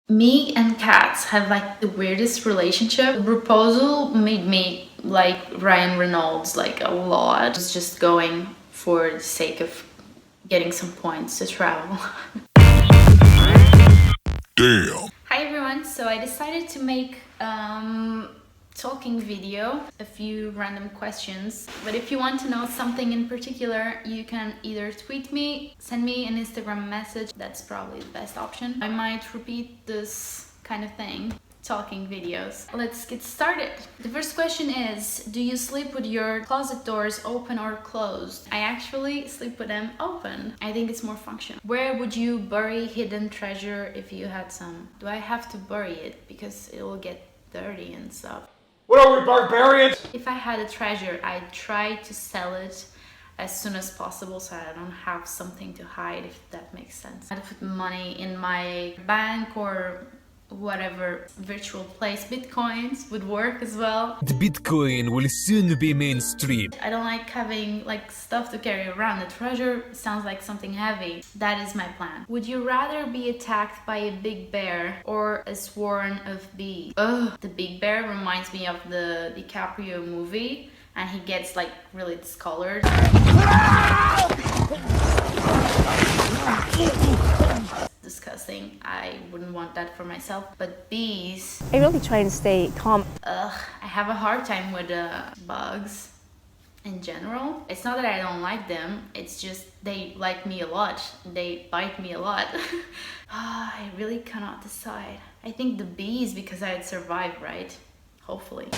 Me and cats have like the weirdest relationship. The proposal made me like Ryan Reynolds like a lot. It's just going for the sake of getting some points to travel. Damn. Hi everyone, so I decided to make talking video, a few random questions, but if you want to know something in particular, you can either tweet me, send me an Instagram message. That's probably the best option. I might repeat this kind of thing, talking videos. Let's get started. The first question is, do you sleep with your closet doors open or closed? I actually sleep with them open. I think it's more functional. Where would you bury hidden treasure if you had some? Do I have to bury it because it will get dirty and stuff? What are we, barbarians? If I had a treasure, I'd try to sell it as soon as possible so I don't have something to hide, if that makes sense. I'd put money in my bank or whatever virtual place. Bitcoins would work as well. The Bitcoin will soon be mainstream. I don't like having like stuff to carry around. The treasure sounds like something heavy. That is my plan. Would you rather be attacked by a big bear or a swarm of bees? Ugh, the big bear reminds me of the DiCaprio movie, and he gets like really discolored. Disgusting. I wouldn't want that for myself. But bees, I really try and stay calm. I have a hard time with bugs in general. It's not that I don't like them, it's just they like me a lot. They bite me a lot. I really cannot decide. I think the bees, because I'd survive, right? Hopefully.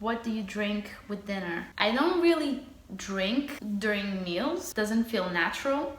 What do you drink with dinner? I don't really drink during meals. Doesn't feel natural.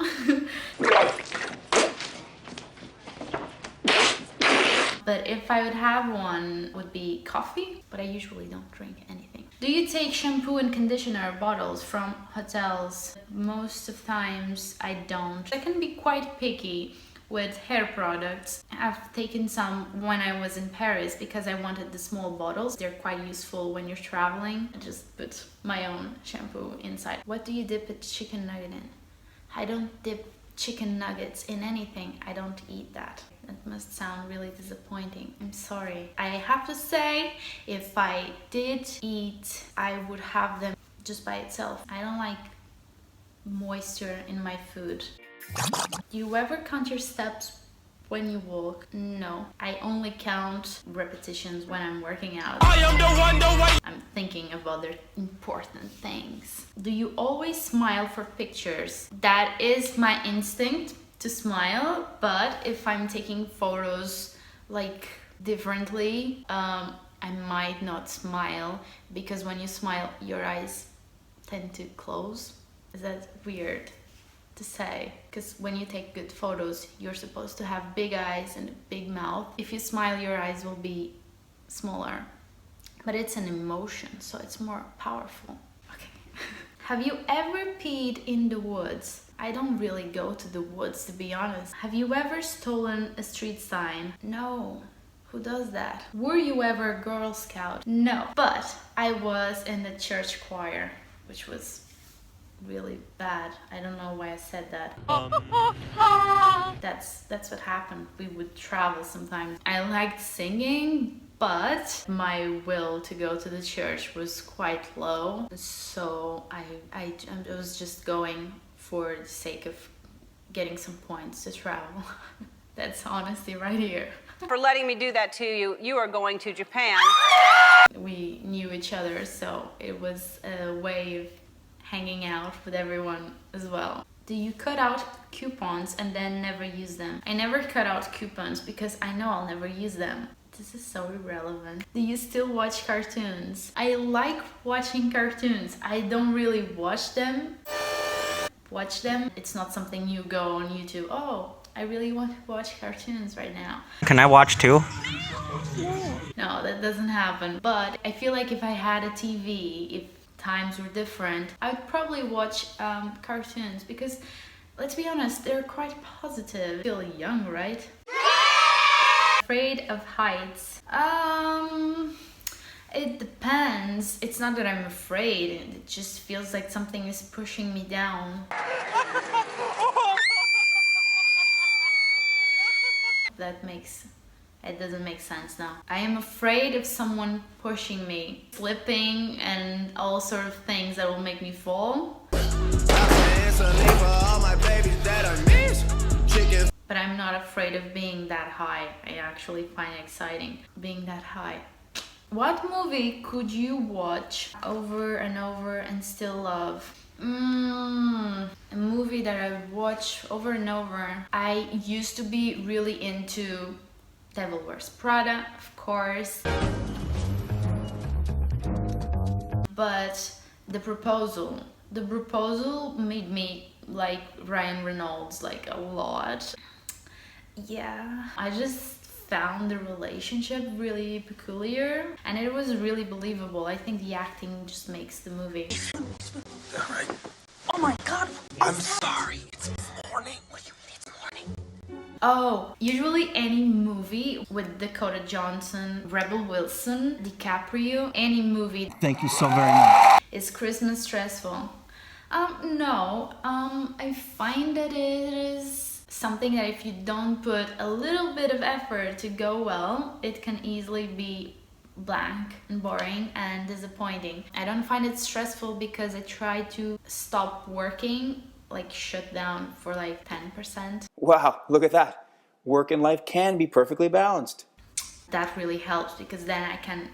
But if I would have one, it would be coffee, but I usually don't drink anything. Do you take shampoo and conditioner bottles from hotels? Most of times I don't. I can be quite picky with hair products. I've taken some when I was in Paris because I wanted the small bottles. They're quite useful when you're traveling. I just put my own shampoo inside. What do you dip a chicken nugget in? I don't dip chicken nuggets in anything. I don't eat that. That must sound really disappointing. I'm sorry. I have to say, if I did eat, I would have them just by itself. I don't like moisture in my food. Do you ever count your steps when you walk? No. I only count repetitions when I'm working out. I am the one. I'm thinking of other important things. Do you always smile for pictures? That is my instinct, to smile, but if I'm taking photos like differently, I might not smile, because when you smile, your eyes tend to close. Is that weird to say? Because when you take good photos, you're supposed to have big eyes and a big mouth. If you smile, your eyes will be smaller, but it's an emotion, so it's more powerful. Okay. Have you ever peed in the woods? I don't really go to the woods, to be honest. Have you ever stolen a street sign? No. Who does that? Were you ever a Girl Scout? No. But I was in the church choir, which was really bad. I don't know why I said that. That's what happened. We would travel sometimes. I liked singing, but my will to go to the church was quite low. So I was just going for the sake of getting some points to travel. That's honesty right here. For letting me do that to you. You are going to Japan. We knew each other, so it was a way of hanging out with everyone as well. Do you cut out coupons and then never use them? I never cut out coupons because I know I'll never use them. This is so irrelevant. Do you still watch cartoons? I like watching cartoons. I don't really watch them. It's not something you go on YouTube, oh, I really want to watch cartoons right now. Can I watch too? No, that doesn't happen. But I feel like if I had a TV, if times were different, I would probably watch cartoons, because let's be honest, they're quite positive. Feel young, right? Afraid of heights? It depends. It's not that I'm afraid, it just feels like something is pushing me down. it doesn't make sense now. I am afraid of someone pushing me, slipping, and all sort of things that will make me fall. But I'm not afraid of being that high. I actually find it exciting being that high. What movie could you watch over and over and still love? A movie that I would watch over and over. I used to be really into Devil Wears Prada, of course. But The Proposal made me like Ryan Reynolds like a lot. Yeah, I just found the relationship really peculiar and it was really believable. I think the acting just makes the movie. Alright. Oh my god! I'm sorry. It's morning. What do you mean it's morning? Oh, usually any movie with Dakota Johnson, Rebel Wilson, DiCaprio, any movie. Thank you so very much. Is Christmas stressful? No. I find that it is something that if you don't put a little bit of effort to go well, it can easily be blank and boring and disappointing. I don't find it stressful because I try to stop working, like shut down for like 10%. Wow, look at that. Work and life can be perfectly balanced. That really helps because then I can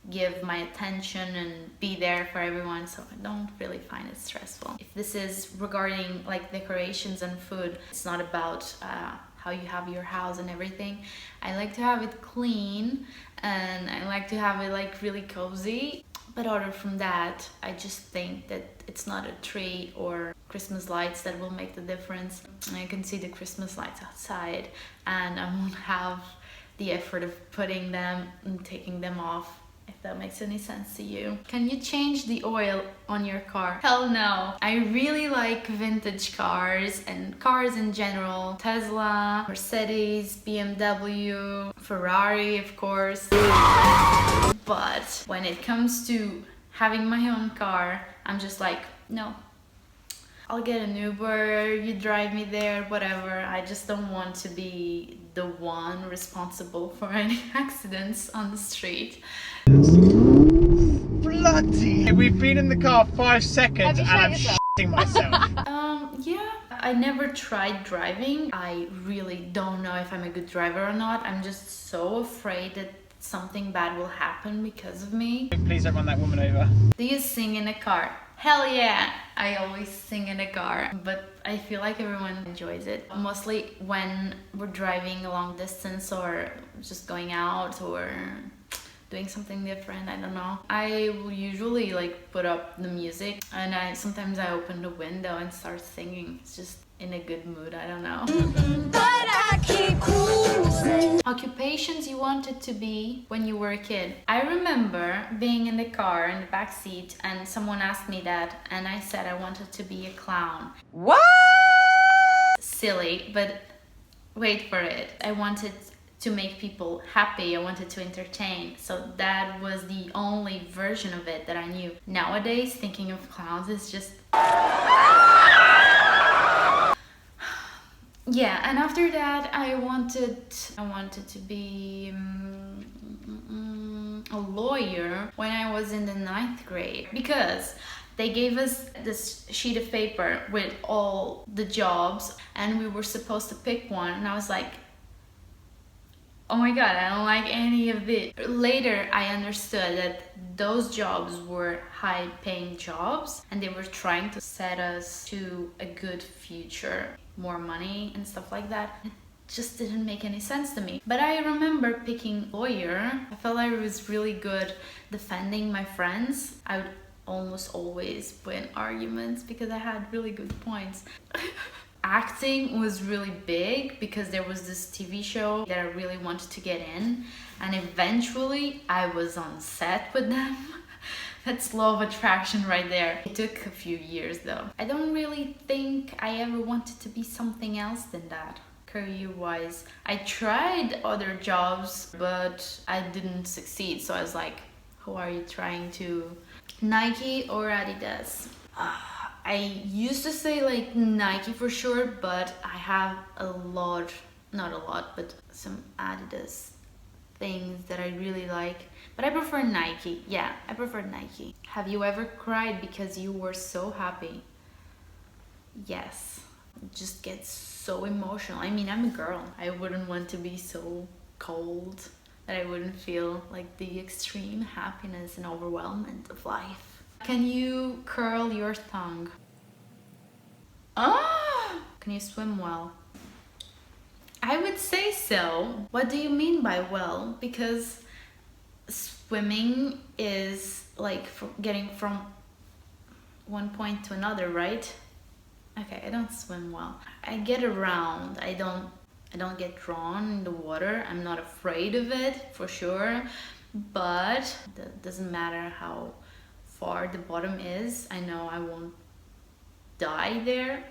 give my attention and be there for everyone, so I don't really find it stressful. If this is regarding like decorations and food, it's not about how you have your house and everything. I like to have it clean and I like to have it like really cozy. But other from that, I just think that it's not a tree or Christmas lights that will make the difference. I can see the Christmas lights outside and I won't have the effort of putting them and taking them off, if that makes any sense to you. Can you change the oil on your car? Hell no. I really like vintage cars and cars in general. Tesla, Mercedes, BMW, Ferrari, of course. But when it comes to having my own car, I'm just like, no. I'll get an Uber, you drive me there, whatever. I just don't want to be the one responsible for any accidents on the street. Bloody! We've been in the car 5 seconds and I'm shitting myself. Yeah, I never tried driving. I really don't know if I'm a good driver or not. I'm just so afraid that something bad will happen because of me. Please don't run that woman over. Do you sing in a car? Hell yeah! I always sing in a car, but I feel like everyone enjoys it. Mostly when we're driving a long distance or just going out or doing something different, I don't know. I will usually like put up the music and sometimes I open the window and start singing. It's just in a good mood, I don't know. But I keep cruising. Occupations you wanted to be when you were a kid. I remember being in the car in the back seat and someone asked me that and I said I wanted to be a clown. What? Silly, but wait for it. I wanted to make people happy. I wanted to entertain. So that was the only version of it that I knew. Nowadays, thinking of clowns is just... Yeah, and after that, I wanted to be a lawyer when I was in the 9th grade because they gave us this sheet of paper with all the jobs and we were supposed to pick one and I was like, oh my god, I don't like any of it. Later, I understood that those jobs were high-paying jobs and they were trying to set us to a good future, more money and stuff like that. It just didn't make any sense to me. But I remember picking lawyer. I felt like I was really good defending my friends. I would almost always win arguments because I had really good points. Acting was really big because there was this TV show that I really wanted to get in and eventually I was on set with them. That's law of attraction right there. It took a few years though. I don't really think I ever wanted to be something else than that, career-wise. I tried other jobs but I didn't succeed, so I was like, who are you trying to? Nike or Adidas? I used to say like Nike for sure, but I have a lot not a lot, but some Adidas things that I really like. But I prefer Nike. Yeah, I prefer Nike. Have you ever cried because you were so happy? Yes. It just gets so emotional. I mean, I'm a girl. I wouldn't want to be so cold that I wouldn't feel like the extreme happiness and overwhelmment of life. Can you curl your tongue? Ah! Can you swim well? I would say so. What do you mean by well? Because swimming is like getting from one point to another, right? Okay, I don't swim well. I get around. I don't get drawn in the water. I'm not afraid of it, for sure. But that doesn't matter how far the bottom is. I know I won't die there.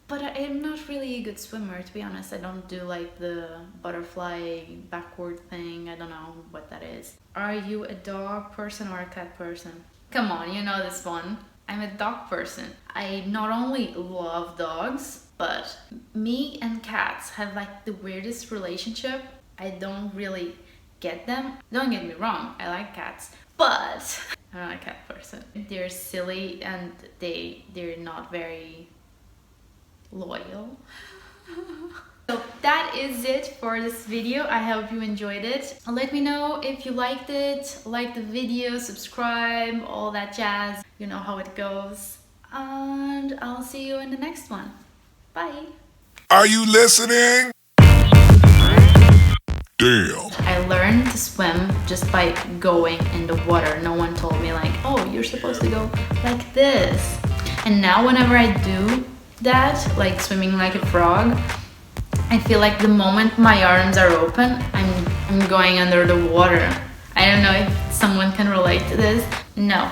But I'm not really a good swimmer, to be honest. I don't do like the butterfly backward thing. I don't know what that is. Are you a dog person or a cat person? Come on, you know this one. I'm a dog person. I not only love dogs, but me and cats have like the weirdest relationship. I don't really get them. Don't get me wrong, I like cats, but I'm not a cat person. They're silly and they're not very loyal. So that is it for this video. I hope you enjoyed it. Let me know if you liked it, like the video, subscribe, all that jazz. You know how it goes. And I'll see you in the next one. Bye. Are you listening? Damn. I learned to swim just by going in the water. No one told me like, oh, you're supposed to go like this. And now whenever I do that, like swimming like a frog, I feel like the moment my arms are open, I'm going under the water. I don't know if someone can relate to this. No,